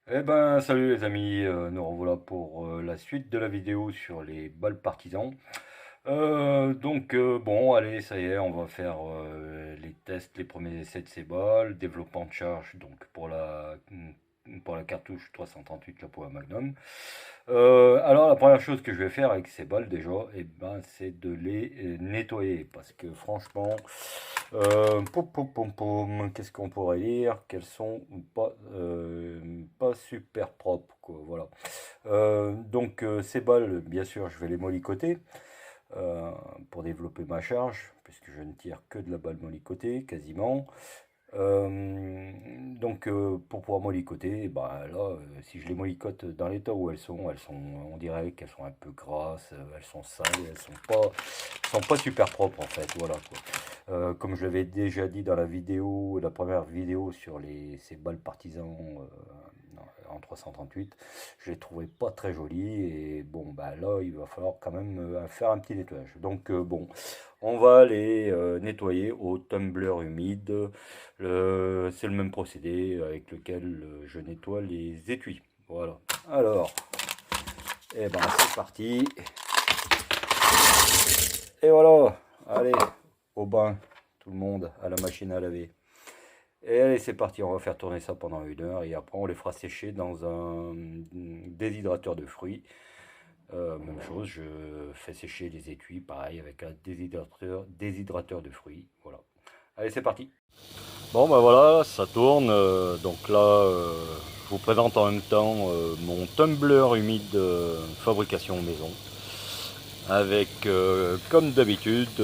Eh ben, salut les amis, nous revoilà pour la suite de la vidéo sur les balles partisans. Bon, allez, ça y est, on va faire les tests, les premiers essais de ces balles, développement de charge, donc pour la cartouche 338, la Power Magnum. Alors, la première chose que je vais faire avec ces balles déjà, eh ben, c'est de les nettoyer, parce que franchement, qu'est-ce qu'on pourrait dire? Qu'elles sont pas super propres, quoi, voilà. Ces balles, bien sûr, je vais les mollicoter euh, pour développer ma charge, puisque je ne tire que de la balle mollicotée, quasiment. Pour pouvoir mollicoter, bah là, si je les mollicote dans l'état où on dirait qu'elles sont un peu grasses, elles sont sales, elles sont pas super propres en fait, voilà quoi. Comme je l'avais déjà dit dans la première vidéo sur ces balles partisans en 338, je les trouvais pas très jolies et bon bah là il va falloir quand même faire un petit nettoyage. On va les nettoyer au tumbler humide. C'est le même procédé avec lequel je nettoie les étuis. Voilà. Alors, et ben c'est parti. Et voilà. Allez, au bain, tout le monde, à la machine à laver. Et allez, c'est parti, on va faire tourner ça pendant 1 heure et après on les fera sécher dans un déshydrateur de fruits. Même chose, je fais sécher les étuis, pareil, avec un déshydrateur de fruits. Voilà. Allez, c'est parti. Bon ben voilà, ça tourne. Donc là, je vous présente en même temps mon tumbler humide fabrication maison. Avec, comme d'habitude,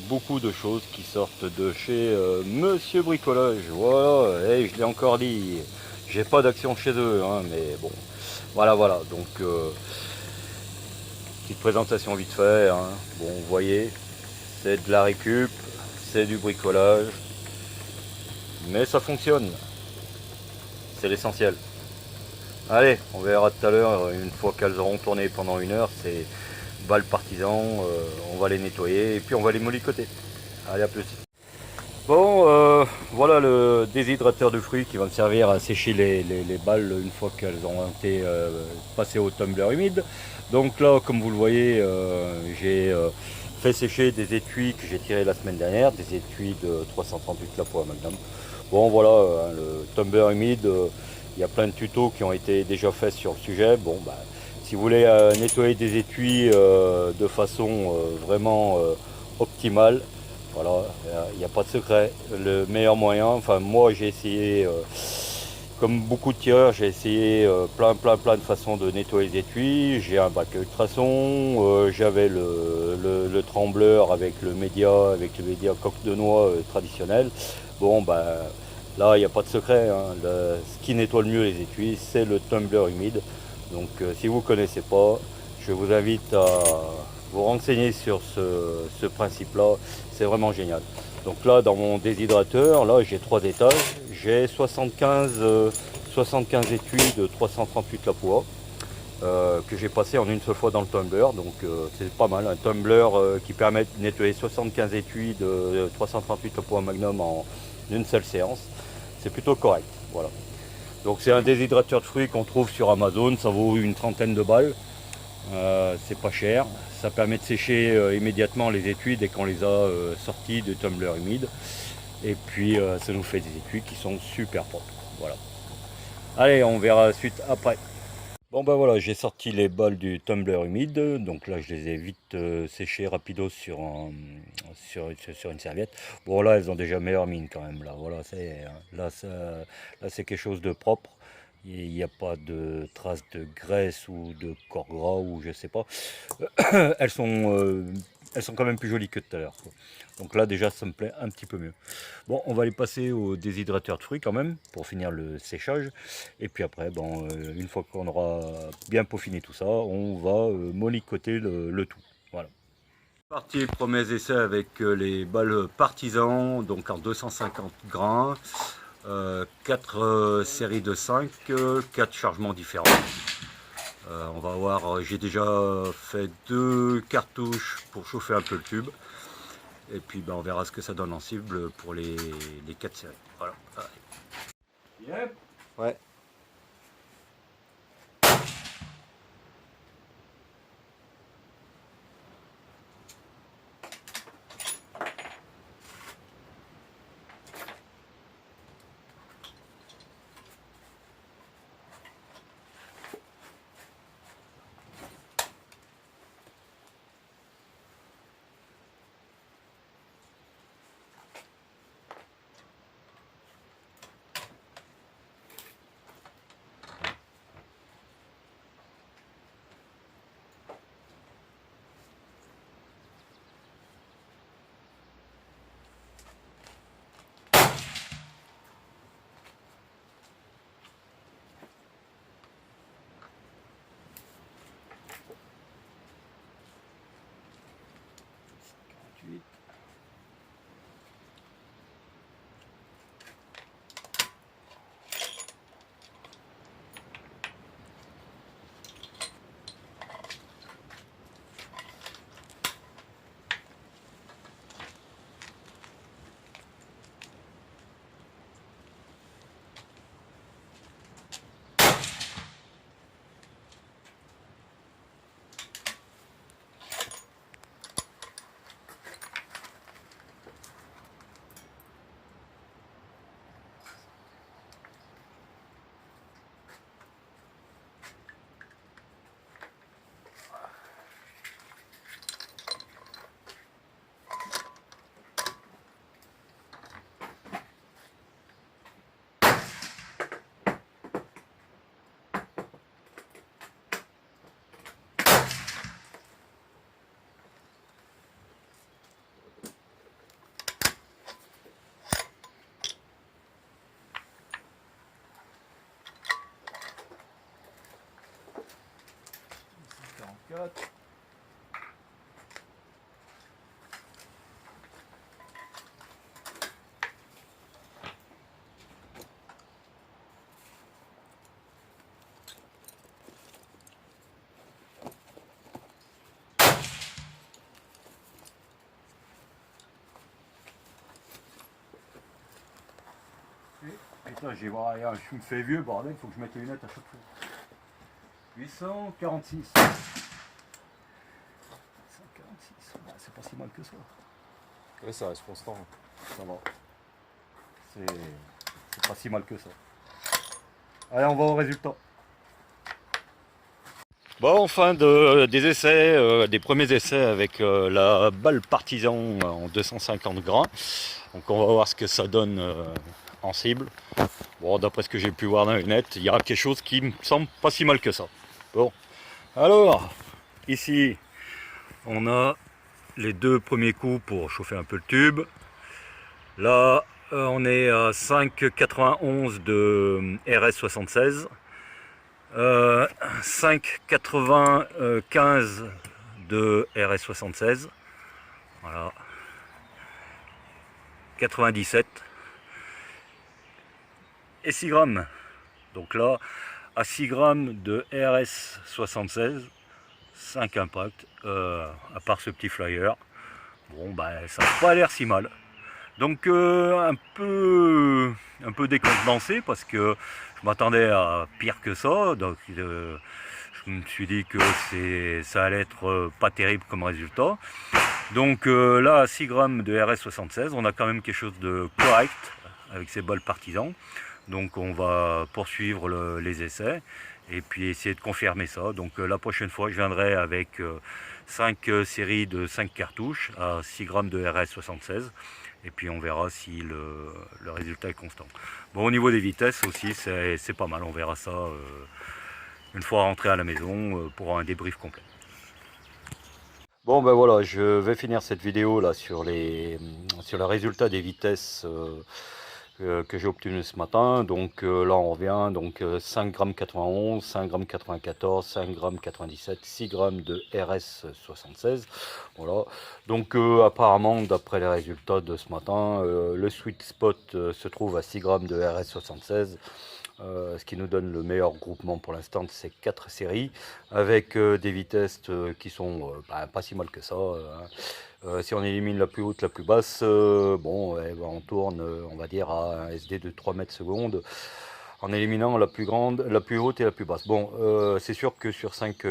beaucoup de choses qui sortent de chez Monsieur Bricolage. Voilà, et je l'ai encore dit, j'ai pas d'action chez eux, hein, mais bon, voilà, voilà. Petite présentation vite fait. Hein. Bon, vous voyez, c'est de la récup, c'est du bricolage, mais ça fonctionne, c'est l'essentiel. Allez, on verra tout à l'heure, une fois qu'elles auront tourné pendant 1 heure, c'est balles partisans, on va les nettoyer et puis on va les mollicoter. Allez, à plus. Bon, voilà le déshydrateur de fruits qui va me servir à sécher les balles une fois qu'elles ont été passées au tumbler humide. Donc là, comme vous le voyez, j'ai fait sécher des étuis que j'ai tirés la semaine dernière, des étuis de 338 la poids Magnum. Bon, voilà, le tumbler humide, il y a plein de tutos qui ont été déjà faits sur le sujet. Bon, bah, si vous voulez nettoyer des étuis de façon vraiment optimale, voilà, il n'y a pas de secret. Le meilleur moyen, enfin moi j'ai essayé, comme beaucoup de tireurs, j'ai essayé plein de façons de nettoyer les étuis. J'ai un bac ultrason, j'avais le trembleur avec le média coque de noix traditionnel. Bon bah là il n'y a pas de secret, hein. Ce qui nettoie le mieux les étuis, c'est le tumbler humide. Si vous ne connaissez pas, je vous invite à vous renseigner sur ce principe-là. C'est vraiment génial. Donc là, dans mon déshydrateur, là, j'ai 3 étages. J'ai 75 étuis de 338 la poids que j'ai passé en une seule fois dans le tumbler. C'est pas mal. Un tumbler qui permet de nettoyer 75 étuis de 338 la poids magnum en une seule séance. C'est plutôt correct. Voilà. Donc c'est un déshydrateur de fruits qu'on trouve sur Amazon. Ça vaut une trentaine de balles. C'est pas cher, ça permet de sécher immédiatement les étuis dès qu'on les a sortis du tumbler humide. Et puis ça nous fait des étuis qui sont super propres. Voilà. Allez, on verra la suite après. Bon ben voilà, j'ai sorti les balles du tumbler humide, donc là je les ai vite séchées rapidos sur une serviette. Bon là elles ont déjà meilleure mine quand même, là voilà, là c'est quelque chose de propre. Il n'y a pas de traces de graisse ou de corps gras ou je sais pas. elles sont, euh, elles sont quand même plus jolies que tout à l'heure, quoi. Donc là déjà ça me plaît un petit peu mieux. Bon, on va les passer au déshydrateur de fruits quand même pour finir le séchage. Et puis après, bon, une fois qu'on aura bien peaufiné tout ça, on va mollicoter le tout. Voilà. Parti, premiers essais avec les balles partisans, donc en 250 grains, 4 séries de 5, 4 chargements différents. On va voir, j'ai déjà fait 2 cartouches pour chauffer un peu le tube. Et puis ben, on verra ce que ça donne en cible pour les 4 séries. Voilà. Yep. Ouais. 4. Putain, j'ai voir, je me fais vieux, bordel, il faut que je mette les lunettes à chaque fois. 846. 846, c'est pas si mal que ça. Ouais, ça reste constant. Ça va. C'est pas si mal que ça. Allez, on va au résultat. Bon, fin des essais, des premiers essais avec la balle partisan en 250 grains. Donc on va voir ce que ça donne en cible. Bon, d'après ce que j'ai pu voir dans les lunettes, il y a quelque chose qui me semble pas si mal que ça. Bon, alors, ici, on a les deux premiers coups pour chauffer un peu le tube. Là, on est à 5,91 de RS76. 5,95 de RS76. Voilà. 97. Et 6 grammes. Donc là, à 6 grammes de RS76, 5 impacts, à part ce petit flyer. Bon, bah, ça n'a pas l'air si mal. Donc un peu décontenancé parce que je m'attendais à pire que ça. Donc je me suis dit que ça allait être pas terrible comme résultat. Donc là, à 6 grammes de RS76, on a quand même quelque chose de correct avec ces balles partisans. Donc on va poursuivre les essais et puis essayer de confirmer ça. Donc la prochaine fois, je viendrai avec 5 séries de 5 cartouches à 6 grammes de RS76. Et puis on verra si le résultat est constant. Bon, au niveau des vitesses aussi, c'est pas mal. On verra ça une fois rentré à la maison pour un débrief complet. Bon ben voilà, je vais finir cette vidéo là sur le résultat des vitesses que j'ai obtenu ce matin. Donc là on revient, donc 5,91 g, 5,94 g, 5,97 g, 6 g de RS76. Voilà. Donc apparemment, d'après les résultats de ce matin, le sweet spot se trouve à 6 g de RS76. Ce qui nous donne le meilleur groupement pour l'instant de ces 4 séries, avec des vitesses qui sont pas si mal que ça. Si on élimine la plus haute, la plus basse, bon, on tourne, on va dire, à un SD de 3 mètres secondes, en éliminant la plus grande, la plus haute et la plus basse. Bon, c'est sûr que sur 5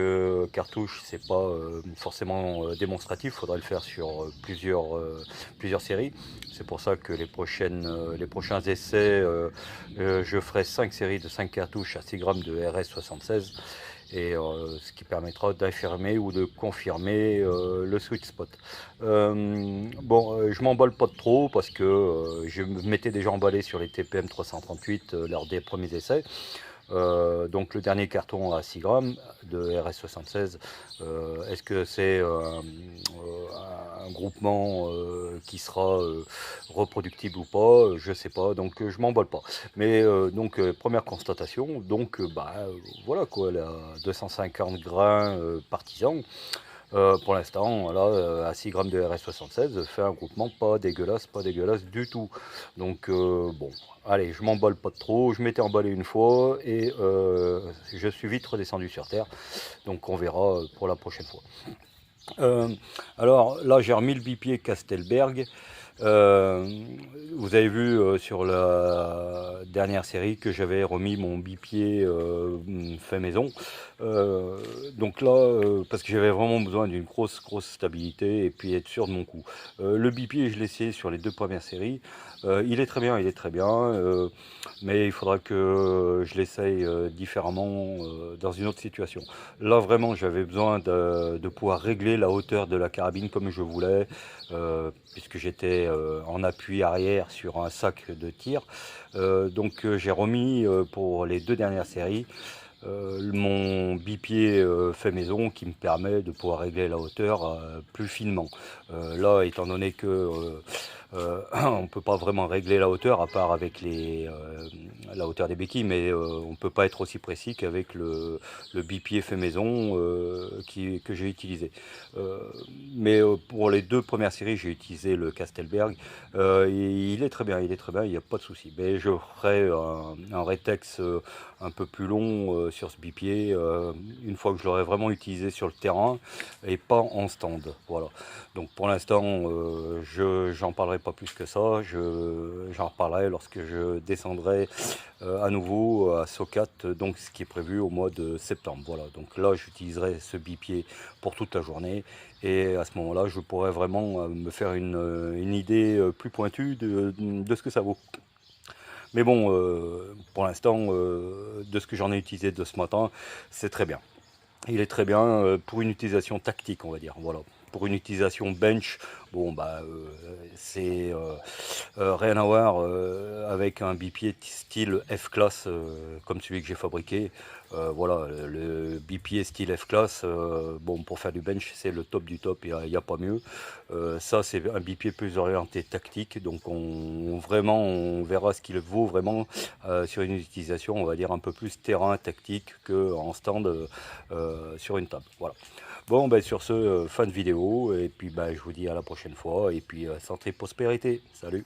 cartouches, c'est pas forcément démonstratif, il faudrait le faire sur plusieurs séries. C'est pour ça que les prochains essais, je ferai 5 séries de 5 cartouches à 6 grammes de RS76. Et ce qui permettra d'affirmer ou de confirmer le sweet spot. Bon, je m'emballe pas de trop parce que je m'étais déjà emballé sur les TPM 338 lors des premiers essais. Donc le dernier carton à 6 grammes de RS76, est-ce que c'est un groupement qui sera reproductible ou pas? Je sais pas, donc je m'emballe pas. Mais donc première constatation, donc voilà quoi, là, 250 grains partisans. Pour l'instant, là, à 6 grammes de RS76, fait un groupement pas dégueulasse du tout. Donc bon, allez, je m'emballe pas de trop, je m'étais emballé une fois et je suis vite redescendu sur terre. Donc on verra pour la prochaine fois. Alors là, j'ai remis le bipied Castelberg. Vous avez vu sur la dernière série que j'avais remis mon bipied fait maison. Donc là, parce que j'avais vraiment besoin d'une grosse stabilité et puis être sûr de mon coup. Le bipied, je l'ai essayé sur les 2 premières séries. Il est très bien, mais il faudra que je l'essaye différemment dans une autre situation. Là, vraiment, j'avais besoin de pouvoir régler la hauteur de la carabine comme je voulais, puisque j'étais en appui arrière sur un sac de tir. Donc j'ai remis pour les 2 dernières séries mon bipied fait maison qui me permet de pouvoir régler la hauteur plus finement. Là, étant donné que On ne peut pas vraiment régler la hauteur à part avec la hauteur des béquilles, mais on ne peut pas être aussi précis qu'avec le bipied fait maison que j'ai utilisé. Mais pour les 2 premières séries, j'ai utilisé le Castelberg. Il est très bien, il n'y a pas de souci. Mais je ferai un rétex un peu plus long sur ce bipied une fois que je l'aurai vraiment utilisé sur le terrain et pas en stand. Voilà. Donc pour l'instant, j'en parlerai pas plus que ça. J'en reparlerai lorsque je descendrai à nouveau à Socat, donc ce qui est prévu au mois de septembre. Voilà. Donc là, j'utiliserai ce bipied pour toute la journée et à ce moment-là, je pourrai vraiment me faire une idée plus pointue de ce que ça vaut. Mais bon, pour l'instant, de ce que j'en ai utilisé de ce matin, c'est très bien. Il est très bien pour une utilisation tactique, on va dire. Voilà. Pour une utilisation bench, bon bah c'est rien à voir avec un bipied style F-Class comme celui que j'ai fabriqué. Voilà, le bipied style F-Class, bon pour faire du bench c'est le top du top, il n'y a pas mieux. Ça c'est un bipied plus orienté tactique, donc on verra ce qu'il vaut vraiment sur une utilisation, on va dire un peu plus terrain tactique qu'en stand sur une table. Voilà. Bon, ben sur ce, fin de vidéo, et puis ben, je vous dis à la prochaine fois, et puis santé, prospérité, salut!